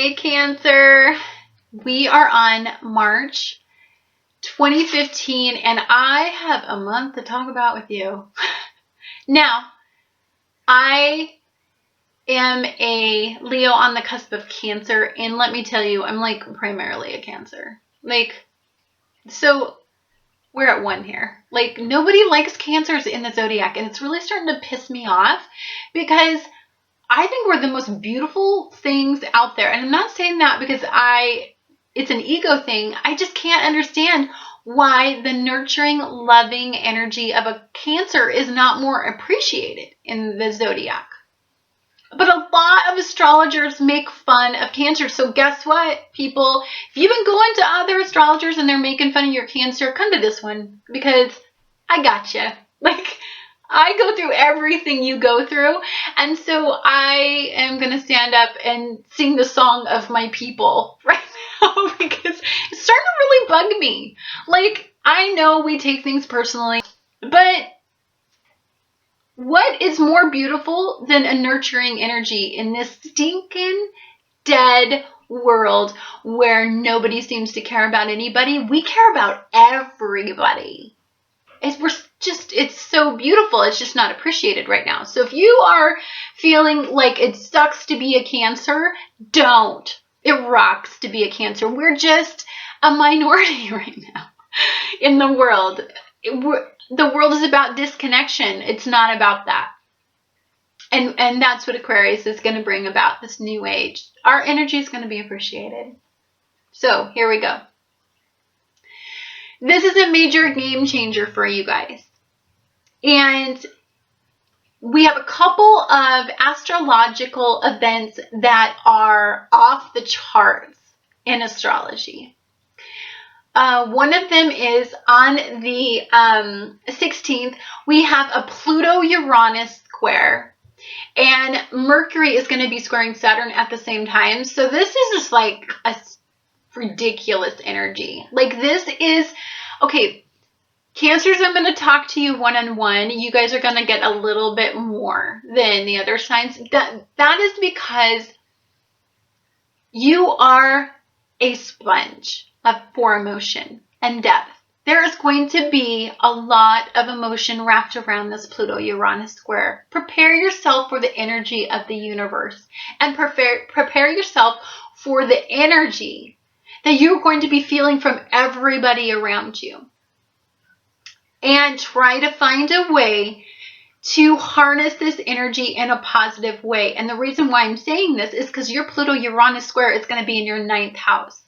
Hey Cancer, we are on March 2015 and I have a month to talk about with you. Now, I am a Leo on the cusp of Cancer, and let me tell you, I'm like primarily a Cancer. So we're at one here. Like, nobody likes Cancers in the zodiac, and it's really starting to piss me off because I think we're the most beautiful things out there. And I'm not saying that because it's an ego thing. I just can't understand why the nurturing, loving energy of a Cancer is not more appreciated in the zodiac. But a lot of astrologers make fun of Cancer. So guess what, people? If you've been going to other astrologers and they're making fun of your Cancer, come to this one because I gotcha. I go through everything you go through, and so I am going to stand up and sing the song of my people right now because it's starting to really bug me. I know we take things personally, but what is more beautiful than a nurturing energy in this stinking dead world where nobody seems to care about anybody? We care about everybody. It's so beautiful. It's just not appreciated right now. So if you are feeling like it sucks to be a Cancer, don't. It rocks to be a Cancer. We're just a minority right now in the world. The world is about disconnection. It's not about that. And that's what Aquarius is going to bring about, this new age. Our energy is going to be appreciated. So here we go. This is a major game changer for you guys. And we have a couple of astrological events that are off the charts in astrology. One of them is on the 16th, we have a Pluto Uranus Square. And Mercury is going to be squaring Saturn at the same time. So this is just like a ridiculous energy. This is, okay, Cancers, I'm going to talk to you one-on-one. You guys are going to get a little bit more than the other signs. That is because you are a sponge for emotion and depth. There is going to be a lot of emotion wrapped around this Pluto-Uranus square. Prepare yourself for the energy of the universe and prepare yourself for the energy that you're going to be feeling from everybody around you. And try to find a way to harness this energy in a positive way. And the reason why I'm saying this is because your Pluto-Uranus square is going to be in your 9th house.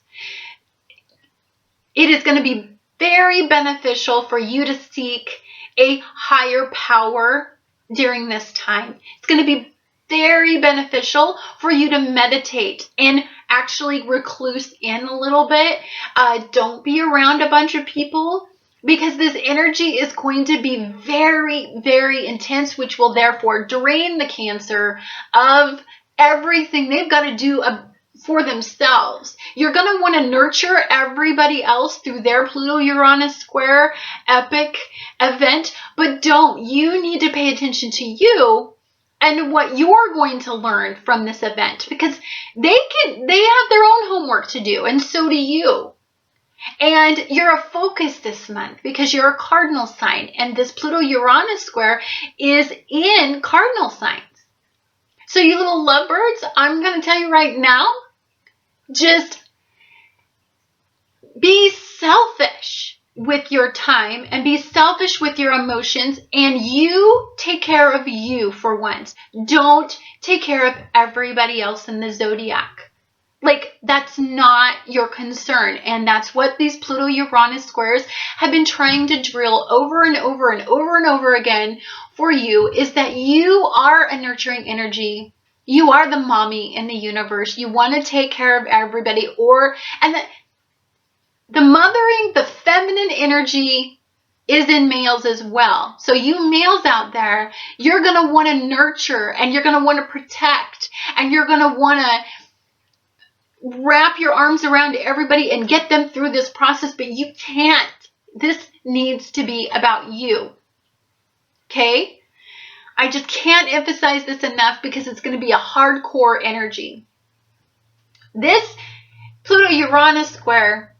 It is going to be very beneficial for you to seek a higher power during this time. It's going to be very beneficial for you to meditate and actually recluse in a little bit. Don't be around a bunch of people, because this energy is going to be very, very intense, which will therefore drain the Cancer of everything they've got to do for themselves. You're going to want to nurture everybody else through their Pluto-Uranus square epic event, but don't. You need to pay attention to you and what you're going to learn from this event, because they have their own homework to do, and so do you. And you're a focus this month because you're a cardinal sign, and this Pluto-Uranus square is in cardinal signs. So you little lovebirds, I'm going to tell you right now, just be selfish with your time and be selfish with your emotions, and you take care of you for once. Don't take care of everybody else in the zodiac. That's not your concern. And that's what these Pluto-Uranus squares have been trying to drill over and over and over and over again for you, is that you are a nurturing energy. You are the mommy in the universe. You want to take care of everybody. And the mothering, the feminine energy is in males as well. So you males out there, you're going to want to nurture, and you're going to want to protect, and you're going to want to wrap your arms around everybody and get them through this process, but you can't. This needs to be about you. Okay? I just can't emphasize this enough because it's going to be a hardcore energy. This Pluto Uranus Square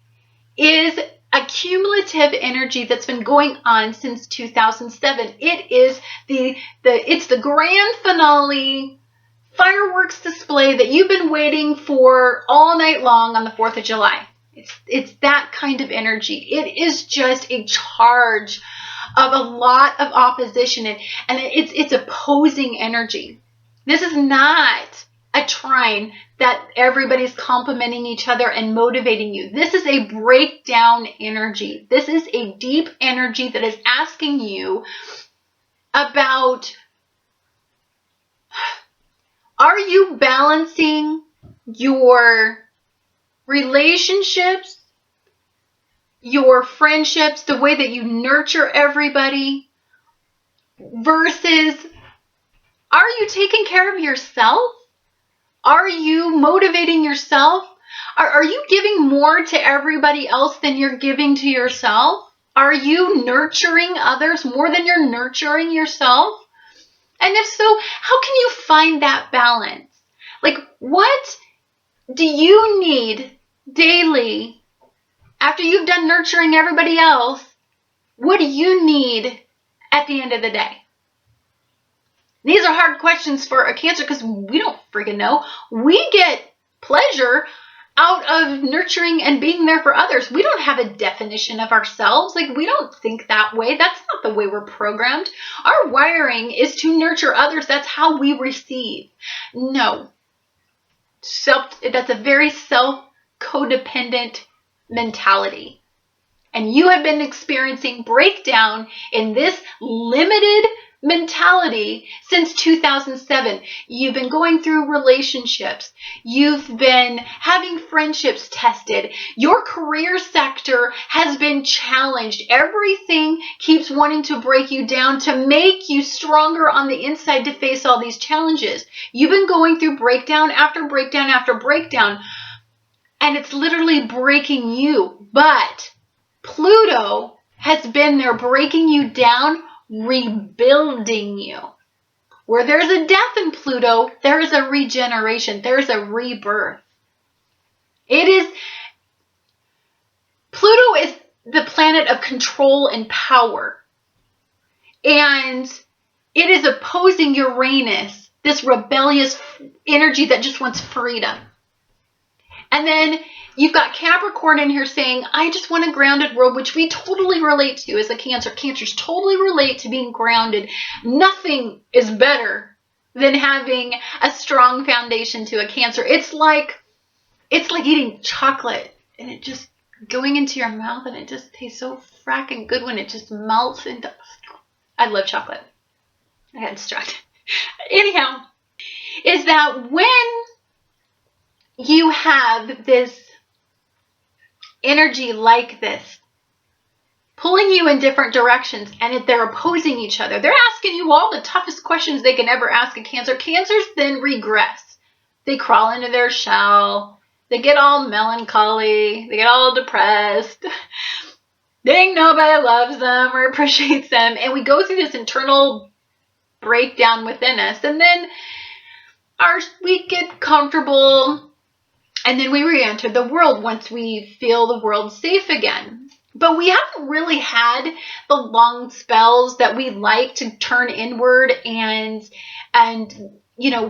is a cumulative energy that's been going on since 2007. It is it's the grand finale fireworks display that you've been waiting for all night long on the 4th of July. It's that kind of energy. It is just a charge of a lot of opposition, and it's opposing energy. This is not a trine that everybody's complimenting each other and motivating you. This is a breakdown energy. This is a deep energy that is asking you about, are you balancing your relationships, your friendships, the way that you nurture everybody, versus are you taking care of yourself? Are you motivating yourself? Are you giving more to everybody else than you're giving to yourself? Are you nurturing others more than you're nurturing yourself? And if so, how can you find that balance? Like, what do you need daily after you've done nurturing everybody else? What do you need at the end of the day? These are hard questions for a Cancer because we don't freaking know. We get pleasure out of nurturing and being there for others. We don't have a definition of ourselves. Like, we don't think that way. That's not the way we're programmed. Our wiring is to nurture others. That's how we receive. No. That's a very self-codependent mentality. And you have been experiencing breakdown in this limited mentality since 2007. You've been going through relationships. You've been having friendships tested. Your career sector has been challenged. Everything keeps wanting to break you down to make you stronger on the inside to face all these challenges. You've been going through breakdown after breakdown after breakdown, and it's literally breaking you. But Pluto has been there breaking you down, rebuilding you. Where there's a death in Pluto, there is a regeneration. There is a rebirth. Pluto is the planet of control and power. And it is opposing Uranus, this rebellious energy that just wants freedom. And then you've got Capricorn in here saying, I just want a grounded world, which we totally relate to as a Cancer. Cancers totally relate to being grounded. Nothing is better than having a strong foundation to a Cancer. It's like eating chocolate and it just going into your mouth, and it just tastes so fracking good when it just melts into. I love chocolate. I got distracted. Anyhow, is that when you have this energy like this pulling you in different directions, and they're opposing each other, they're asking you all the toughest questions they can ever ask a Cancer. Cancers then regress. They crawl into their shell. They get all melancholy. They get all depressed. They think nobody loves them or appreciates them. And we go through this internal breakdown within us. And then we get comfortable. And then we re-enter the world once we feel the world safe again. But we haven't really had the long spells that we like to turn inward and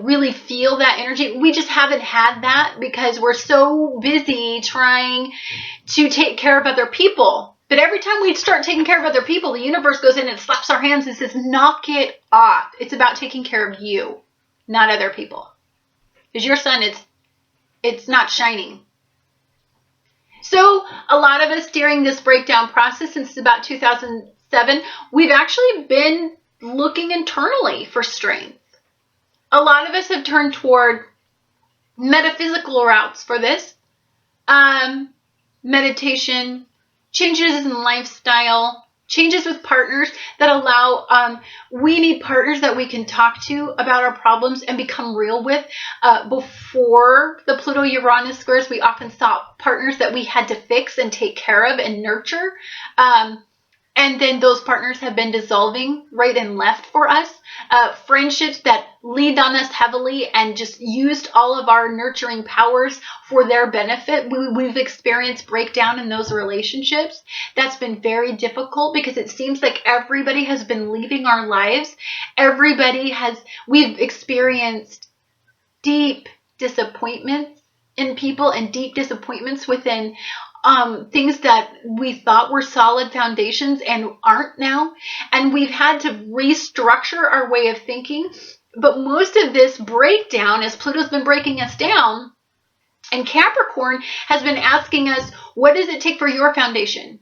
really feel that energy. We just haven't had that because we're so busy trying to take care of other people. But every time we start taking care of other people, the universe goes in and slaps our hands and says, knock it off. It's about taking care of you, not other people. Because your sun, it's not shining. So a lot of us during this breakdown process, since about 2007, we've actually been looking internally for strength. A lot of us have turned toward metaphysical routes for this. Meditation, changes in lifestyle, changes with partners that allow, we need partners that we can talk to about our problems and become real with. Before the Pluto Uranus squares, we often sought partners that we had to fix and take care of and nurture. And then those partners have been dissolving right and left for us. Friendships that leaned on us heavily and just used all of our nurturing powers for their benefit. We've experienced breakdown in those relationships. That's been very difficult because it seems like everybody has been leaving our lives. We've experienced deep disappointments in people and deep disappointments within things that we thought were solid foundations and aren't now. And we've had to restructure our way of thinking. But most of this breakdown, as Pluto's been breaking us down, and Capricorn has been asking us, what does it take for your foundation?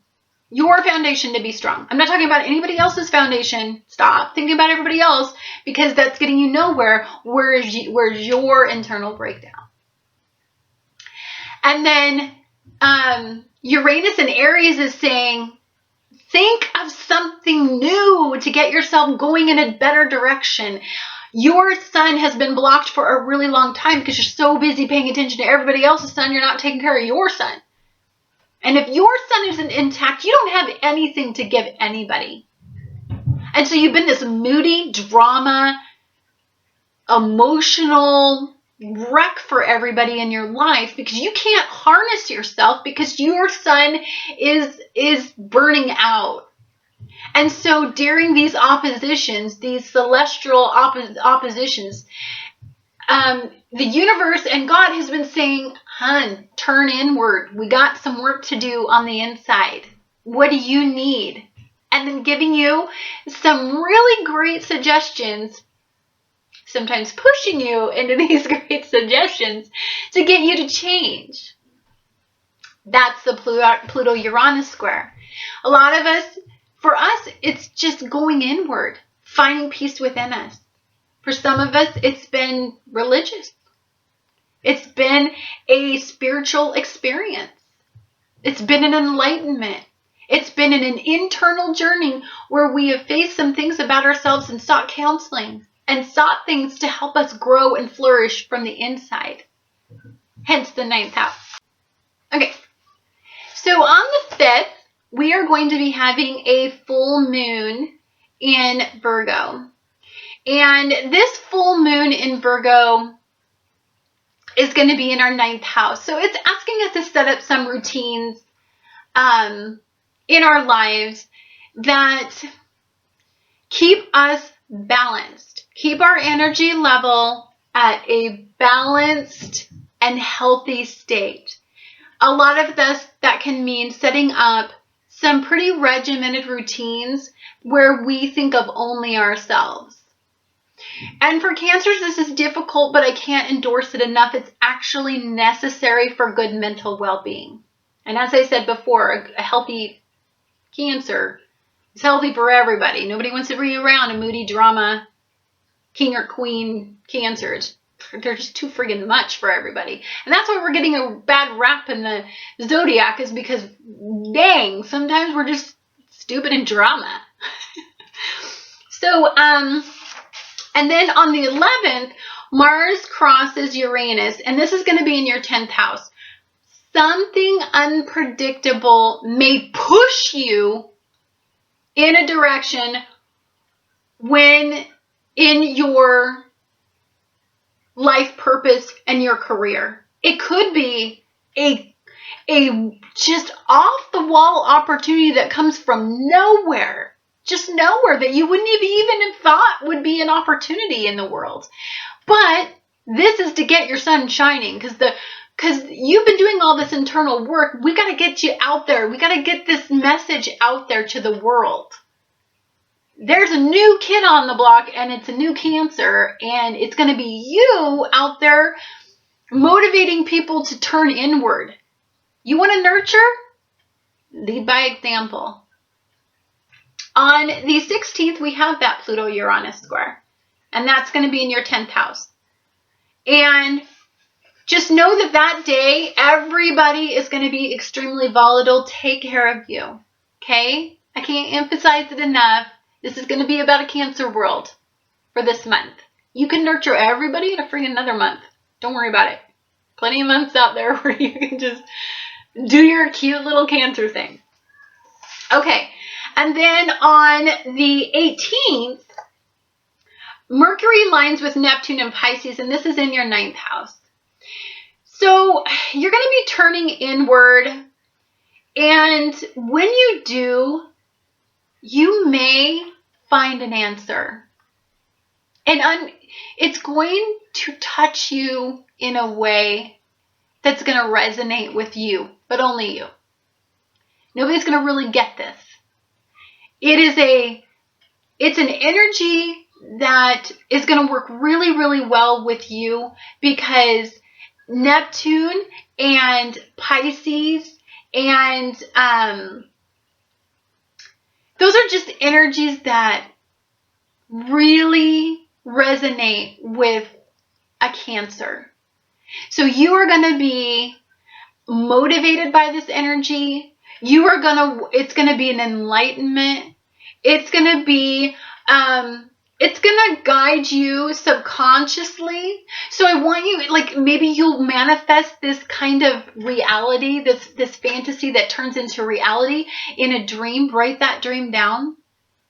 Your foundation to be strong. I'm not talking about anybody else's foundation. Stop thinking about everybody else, because that's getting you nowhere. Where's your internal breakdown? And then Uranus in Aries is saying, think of something new to get yourself going in a better direction. Your sun has been blocked for a really long time because you're so busy paying attention to everybody else's sun, you're not taking care of your sun. And if your sun isn't intact, you don't have anything to give anybody. And so you've been this moody, drama, emotional wreck for everybody in your life because you can't harness yourself because your sun is burning out. And so during these oppositions, these celestial oppositions, the universe and God has been saying, hun, turn inward. We got some work to do on the inside. What do you need? And then giving you some really great suggestions, sometimes pushing you into these great suggestions to get you to change. That's the Pluto Uranus Square. A lot of us, for us, it's just going inward, finding peace within us. For some of us, it's been religious. It's been a spiritual experience. It's been an enlightenment. It's been an internal journey where we have faced some things about ourselves and sought counseling and sought things to help us grow and flourish from the inside. Hence the 9th house. Okay, so on the 5th, we are going to be having a full moon in Virgo. And this full moon in Virgo is going to be in our 9th house. So it's asking us to set up some routines in our lives that keep us balanced, keep our energy level at a balanced and healthy state. A lot of this, that can mean setting up some pretty regimented routines where we think of only ourselves. And for Cancers, this is difficult, but I can't endorse it enough. It's actually necessary for good mental well-being. And as I said before, a healthy Cancer is healthy for everybody. Nobody wants to be around a moody drama king or queen Cancers. They're just too friggin' much for everybody. And that's why we're getting a bad rap in the zodiac, is because, dang, sometimes we're just stupid and drama. So, and then on the 11th, Mars crosses Uranus, and this is going to be in your 10th house. Something unpredictable may push you in a direction when in your life purpose and your career. It could be a just off the wall opportunity that comes from nowhere, just nowhere, that you wouldn't even have thought would be an opportunity in the world. But this is to get your sun shining, because you've been doing all this internal work. We got to get you out there. We got to get this message out there to the world. There's a new kid on the block, and it's a new Cancer, and it's going to be you out there motivating people to turn inward. You want to nurture? Lead by example. On the 16th, we have that Pluto Uranus Square, and that's going to be in your 10th house. And just know that that day, everybody is going to be extremely volatile. Take care of you, okay? I can't emphasize it enough. This is going to be about a Cancer world for this month. You can nurture everybody in a freaking another month. Don't worry about it. Plenty of months out there where you can just do your cute little Cancer thing. Okay, And then on the 18th, Mercury lines with Neptune and Pisces, and this is in your 9th house. So you're going to be turning inward, and when you do, you may find an answer. And it's going to touch you in a way that's going to resonate with you, but only you. Nobody's going to really get this. It's an energy that is going to work really, really well with you, because Neptune and Pisces and those are just energies that really resonate with a Cancer. So you are going to be motivated by this energy. It's going to be an enlightenment. It's going to be, it's going to guide you subconsciously. So I want you, like, maybe you'll manifest this kind of reality, this fantasy that turns into reality in a dream. Write that dream down,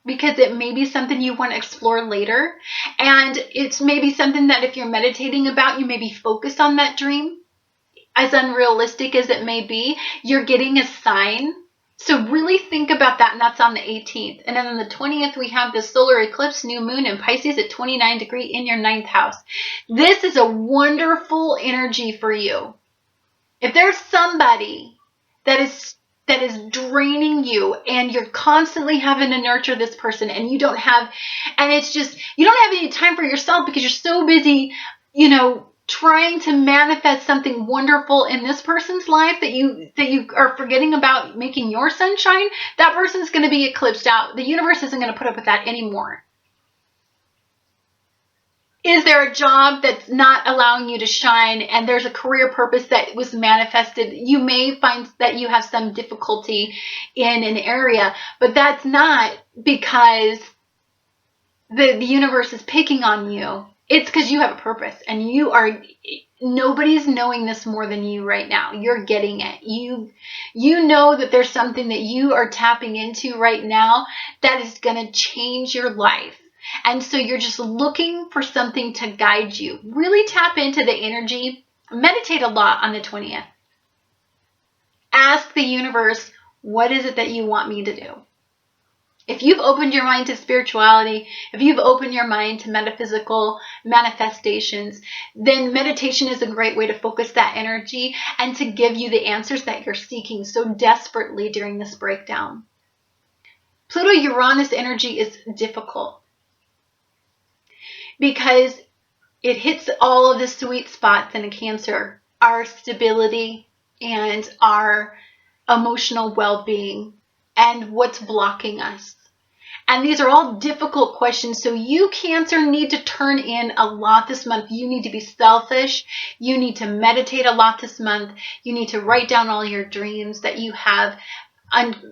because it may be something you want to explore later. And it's maybe something that if you're meditating about, you may be focused on that dream. As unrealistic as it may be, you're getting a sign. So really think about that, and that's on the 18th. And then on the 20th, we have the solar eclipse, new moon in Pisces at 29 degrees in your 9th house. This is a wonderful energy for you. If there's somebody that is draining you, and you're constantly having to nurture this person, and you don't have any time for yourself because you're so busy, trying to manifest something wonderful in this person's life that you are forgetting about making your sunshine, that person's going to be eclipsed out. The universe isn't going to put up with that anymore. Is there a job that's not allowing you to shine, and there's a career purpose that was manifested? You may find that you have some difficulty in an area, but that's not because the universe is picking on you. It's because you have a purpose, and nobody's knowing this more than you right now. You're getting it. You know that there's something that you are tapping into right now that is going to change your life. And so you're just looking for something to guide you. Really tap into the energy. Meditate a lot on the 20th. Ask the universe, what is it that you want me to do? If you've opened your mind to spirituality, if you've opened your mind to metaphysical manifestations, then meditation is a great way to focus that energy and to give you the answers that you're seeking so desperately during this breakdown. Pluto Uranus energy is difficult because it hits all of the sweet spots in a Cancer, our stability and our emotional well-being and what's blocking us. And these are all difficult questions. So you, Cancer, need to turn in a lot this month. You need to be selfish. You need to meditate a lot this month. You need to write down all your dreams that you have.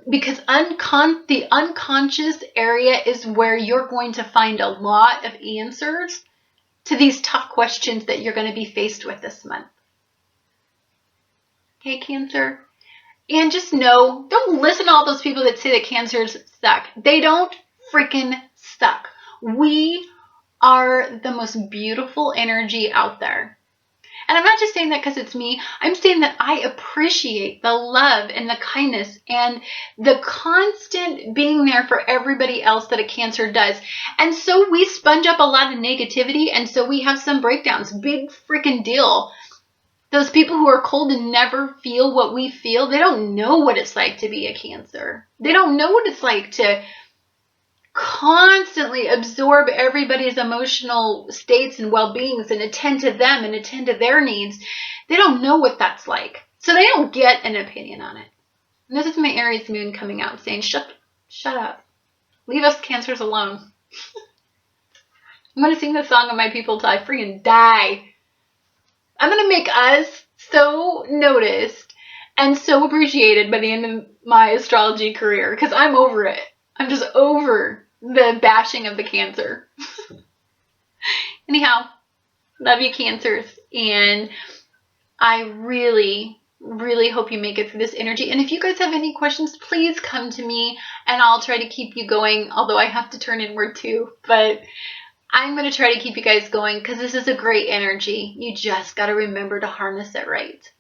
Because the unconscious area is where you're going to find a lot of answers to these tough questions that you're going to be faced with this month. Okay, Cancer? And just know, don't listen to all those people that say that Cancers suck. They don't freaking suck. We are the most beautiful energy out there. And I'm not just saying that because it's me. I'm saying that I appreciate the love and the kindness and the constant being there for everybody else that a Cancer does. And so we sponge up a lot of negativity, and so we have some breakdowns. Big freaking deal. Those people who are cold and never feel what we feel, they don't know what it's like to be a Cancer. They don't know what it's like to constantly absorb everybody's emotional states and well-beings and attend to them and attend to their needs. They don't know what that's like. So they don't get an opinion on it. And this is my Aries moon coming out saying, shut up. Leave us Cancers alone. I'm going to sing this song of my people till I freaking die. I'm going to make us so noticed and so appreciated by the end of my astrology career, because I'm over it. I'm just over the bashing of the Cancer. Anyhow, love you, Cancers. And I really, really hope you make it through this energy. And if you guys have any questions, please come to me and I'll try to keep you going, although I have to turn inward too. But I'm going to try to keep you guys going because this is a great energy. You just got to remember to harness it right.